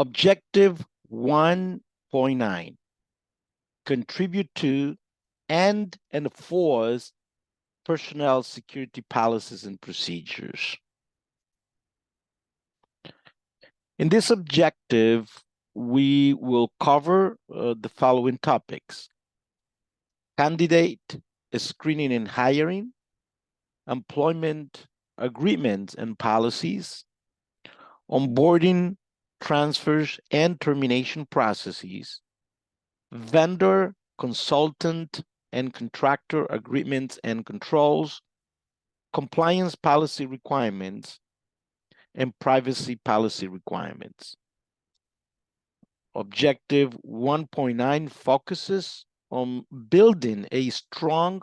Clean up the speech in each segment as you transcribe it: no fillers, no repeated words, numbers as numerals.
Objective 1.9, contribute to and enforce personnel security policies and procedures. In this objective, we will cover the following topics: candidate screening and hiring, employment agreements and policies, onboarding, transfers, and termination processes, vendor, consultant, and contractor agreements and controls, compliance policy requirements, and privacy policy requirements. Objective 1.9 focuses on building a strong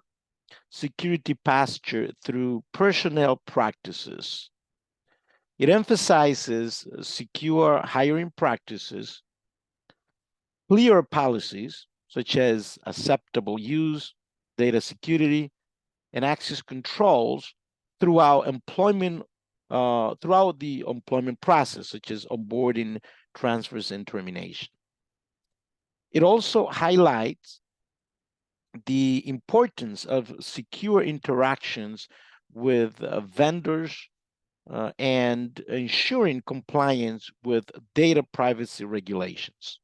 security posture through personnel practices. It emphasizes secure hiring practices, clear policies such as acceptable use, data security, and access controls throughout the employment process, such as onboarding, transfers, and termination. It also highlights the importance of secure interactions with vendors and ensuring compliance with data privacy regulations.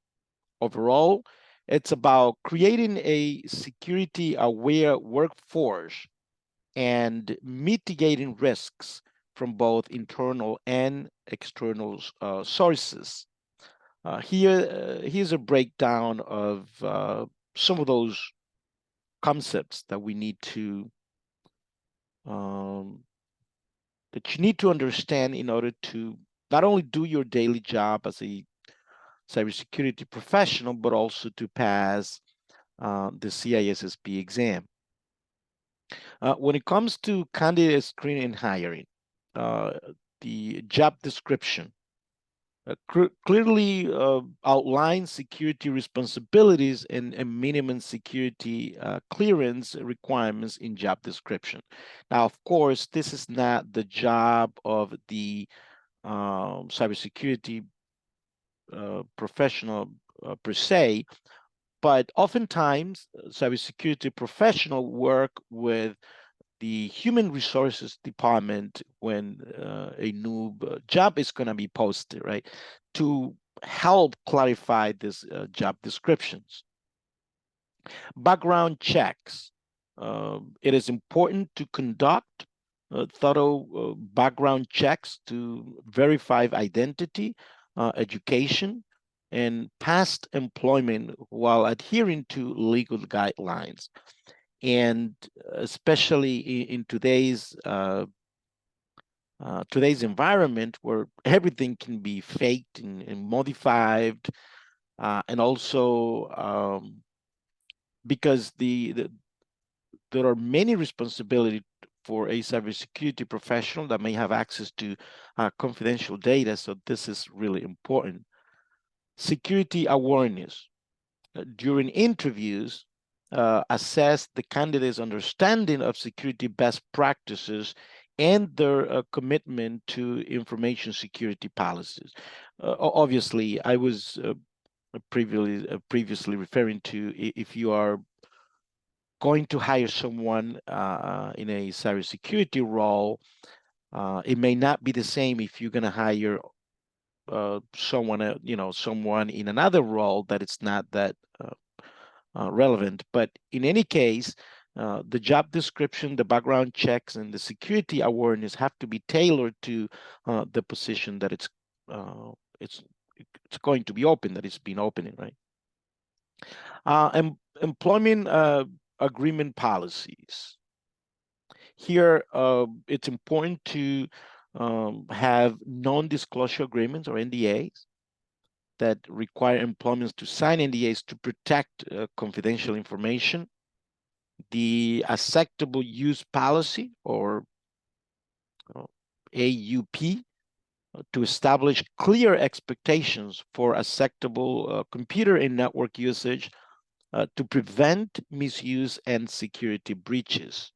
Overall, it's about creating a security-aware workforce and mitigating risks from both internal and external sources. Here's a breakdown of some of those concepts that we need to that you need to understand in order to not only do your daily job as a cybersecurity professional, but also to pass the CISSP exam. When it comes to candidate screening and hiring, the job description clearly outlines security responsibilities and minimum security clearance requirements in job description. Now, of course, this is not the job of the cybersecurity professional per se, but oftentimes cybersecurity professional work with the human resources department when a new job is going to be posted, right, to help clarify this job descriptions. Background checks. It is important to conduct thorough background checks to verify identity, education, and past employment while adhering to legal guidelines. And especially in today's environment where everything can be faked and modified, and also because there are many responsibilities for a cybersecurity professional that may have access to confidential data, so this is really important. Security awareness. During interviews, assess the candidate's understanding of security best practices and their commitment to information security policies. Obviously, I was previously referring to if you are going to hire someone in a cybersecurity role, it may not be the same if you're going to hire someone, someone in another role that it's not that relevant. But in any case, the job description, the background checks, and the security awareness have to be tailored to the position that it's going to be open, that it's been opening, right? Employment agreement policies. Here, it's important to have non-disclosure agreements or NDAs that require employers to sign NDAs to protect confidential information. The acceptable use policy, or AUP, to establish clear expectations for acceptable computer and network usage to prevent misuse and security breaches.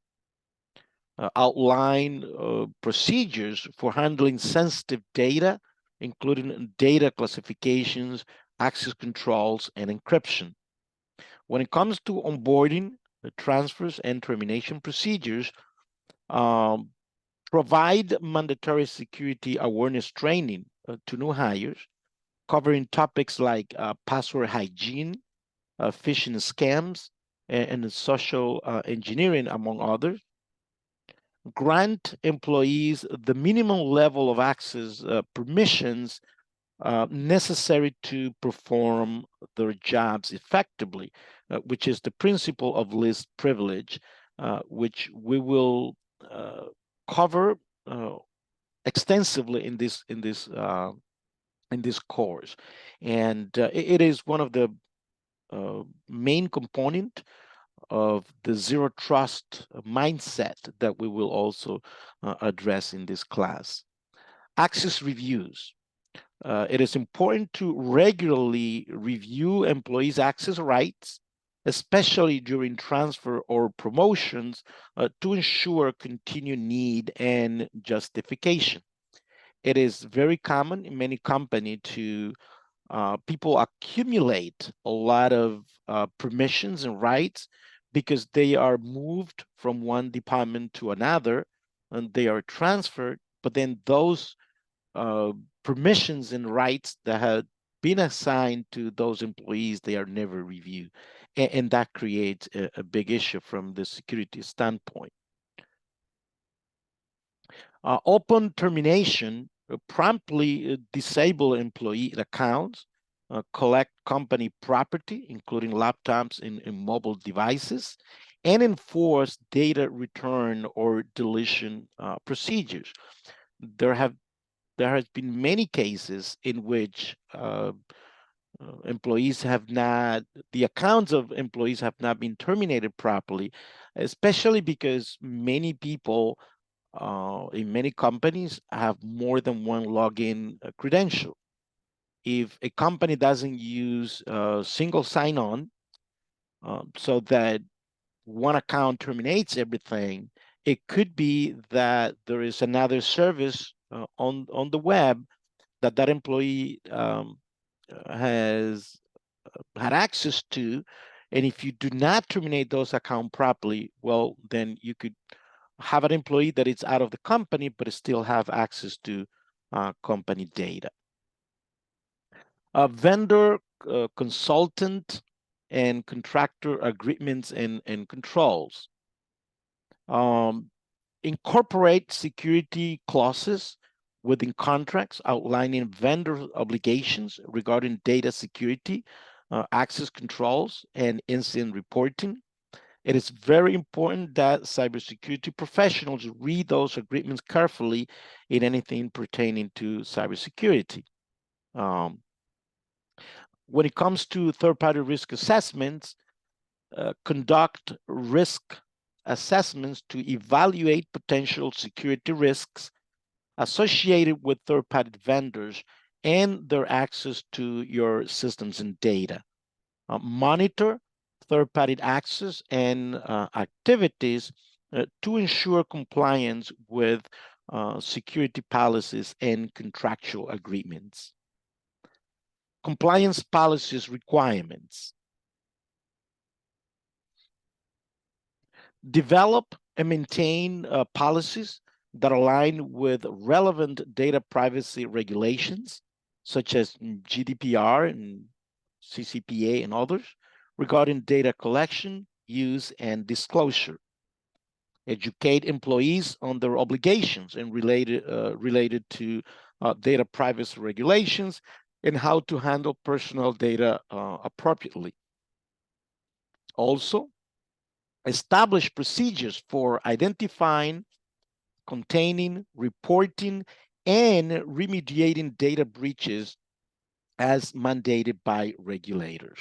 Outline procedures for handling sensitive data including data classifications, access controls, and encryption. When it comes to onboarding, the transfers, and termination procedures, um, provide mandatory security awareness training to new hires, covering topics like password hygiene, phishing scams, and social engineering, among others. Grant employees the minimum level of access permissions necessary to perform their jobs effectively, which is the principle of least privilege, which we will cover extensively in this course, and it is one of the main component of the zero trust mindset that we will also address in this class. Access reviews. It is important to regularly review employees' access rights, especially during transfer or promotions, to ensure continued need and justification. It is very common in many companies to people accumulate a lot of permissions and rights because they are moved from one department to another and they are transferred, but then those uh, permissions and rights that have been assigned to those employees, they are never reviewed. And that creates a big issue from the security standpoint. Open termination promptly disable employee accounts, collect company property, including laptops and mobile devices, and enforce data return or deletion procedures. There have there has been many cases in which employees have not, the accounts of employees have not been terminated properly, especially because many people in many companies have more than one login credential. If a company doesn't use single sign-on, so that one account terminates everything, it could be that there is another service on the web that that employee has had access to, and if you do not terminate those accounts properly, well, then you could have an employee that is out of the company, but still have access to company data. A vendor, consultant, and contractor agreements and controls. Incorporate security clauses within contracts outlining vendor obligations regarding data security, access controls, and incident reporting. It is very important that cybersecurity professionals read those agreements carefully in anything pertaining to cybersecurity. Um, when it comes to third-party risk assessments, conduct risk assessments to evaluate potential security risks associated with third-party vendors and their access to your systems and data. Monitor third-party access and activities to ensure compliance with security policies and contractual agreements. Compliance policies requirements. Develop and maintain policies that align with relevant data privacy regulations, such as GDPR and CCPA and others, regarding data collection, use, and disclosure. Educate employees on their obligations and related to data privacy regulations and how to handle personal data appropriately. Also, establish procedures for identifying, containing, reporting, and remediating data breaches as mandated by regulators.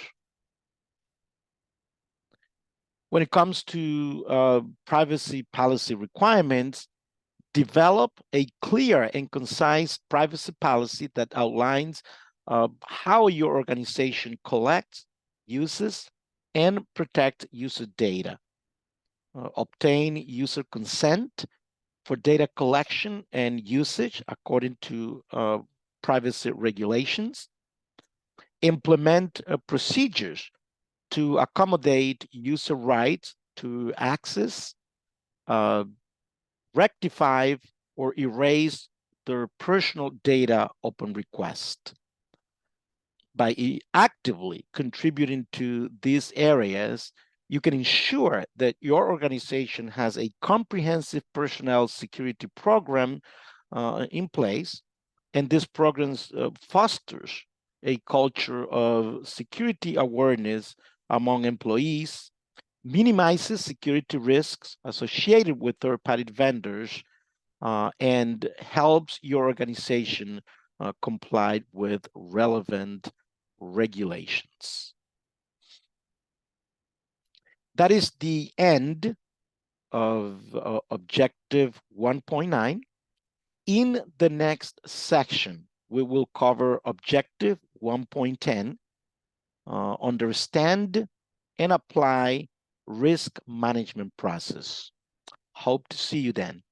When it comes to privacy policy requirements, develop a clear and concise privacy policy that outlines how your organization collects, uses, and protects user data. Obtain user consent for data collection and usage according to privacy regulations, implement procedures to accommodate user rights to access, rectify, or erase their personal data upon request. By actively contributing to these areas, you can ensure that your organization has a comprehensive personnel security program in place, and this program fosters a culture of security awareness among employees, minimizes security risks associated with third-party vendors, and helps your organization comply with relevant regulations. That is the end of Objective 1.9. In the next section, we will cover Objective 1.10, understand and apply risk management process. Hope to see you then.